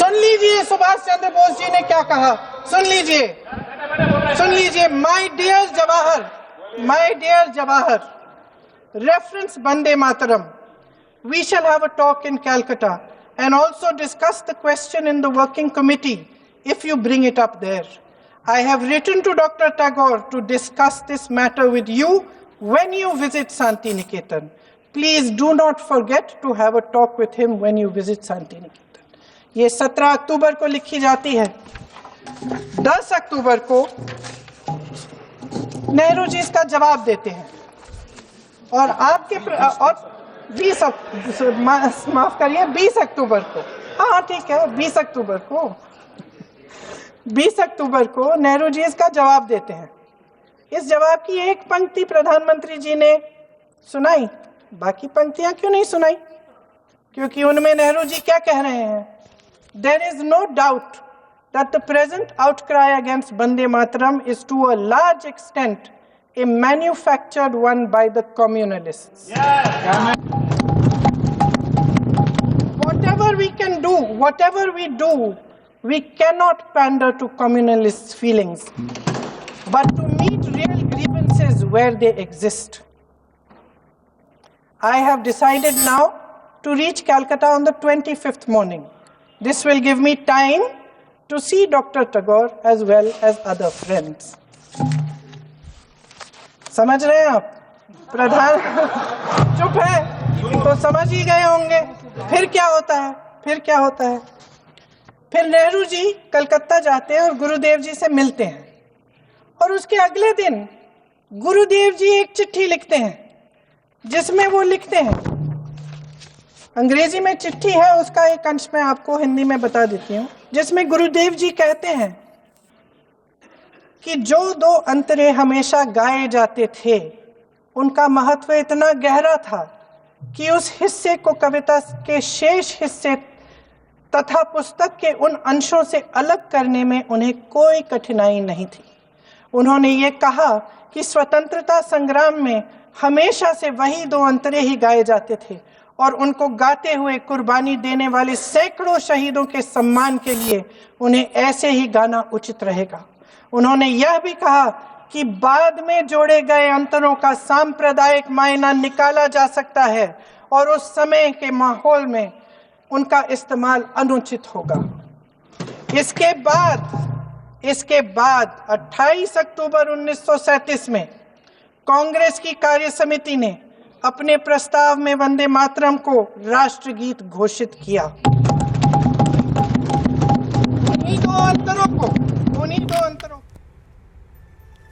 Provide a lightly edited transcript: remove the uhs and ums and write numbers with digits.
सुन लीजिए सुभाष चंद्र बोस जी ने क्या कहा, सुन लीजिए, सुन लीजिए। My dear Jawahar, reference Vande Mataram. We shall have a talk in Calcutta and also discuss the question in the working committee if you bring it up there. I have written to Dr. Tagore to discuss this matter with you when you visit Santi Niketan. Please do not forget to have a talk with him when you visit Santi Niketan. ये 17 अक्टूबर को लिखी जाती है। 10 अक्टूबर को नेहरू जी इसका जवाब देते हैं और आपके और 20 माफ करिए 20 अक्टूबर को, हाँ ठीक है, 20 अक्टूबर को नेहरू जी इसका जवाब देते हैं। इस जवाब की एक पंक्ति प्रधानमंत्री जी ने सुनाई, बाकी पंक्तियां क्यों नहीं सुनाई? क्योंकि उनमें नेहरू जी क्या कह रहे हैं? There is no doubt that the present outcry against Vande Mataram is to a large extent a manufactured one by the communalists. Whatever we do, we cannot pander to communalists' feelings, but to meet real grievances where they exist. I have decided now to reach Calcutta on the 25th morning. This will give me time to see Dr. Tagore as well as other friends. समझ रहे हैं आप? प्रधान चुप है तो समझ ही गए होंगे। फिर क्या होता है? फिर नेहरू जी कलकत्ता जाते हैं और गुरुदेव जी से मिलते हैं और उसके अगले दिन गुरुदेव जी एक चिट्ठी लिखते हैं जिसमें वो लिखते हैं, अंग्रेजी में चिट्ठी है, उसका एक अंश मैं आपको हिंदी में बता देती हूँ, जिसमें गुरुदेव जी कहते हैं कि जो दो अंतरे हमेशा गाए जाते थे उनका महत्व इतना गहरा था कि उस हिस्से को कविता के शेष हिस्से तथा पुस्तक के उन अंशों से अलग करने में उन्हें कोई कठिनाई नहीं थी। उन्होंने ये कहा कि स्वतंत्रता संग्राम में हमेशा से वही दो अंतरे ही गाए जाते थे और उनको गाते हुए कुर्बानी देने वाले सैकड़ों शहीदों के सम्मान के लिए उन्हें ऐसे ही गाना उचित रहेगा। उन्होंने यह भी कहा कि बाद में जोड़े गए अंतरों का सांप्रदायिक मायना निकाला जा सकता है और उस समय के माहौल में उनका इस्तेमाल अनुचित होगा। इसके बाद 28 अक्टूबर 1937 में कांग्रेस की कार्य समिति ने अपने प्रस्ताव में वंदे मातरम को राष्ट्रगीत घोषित किया। उन्हीं दो अंतरों को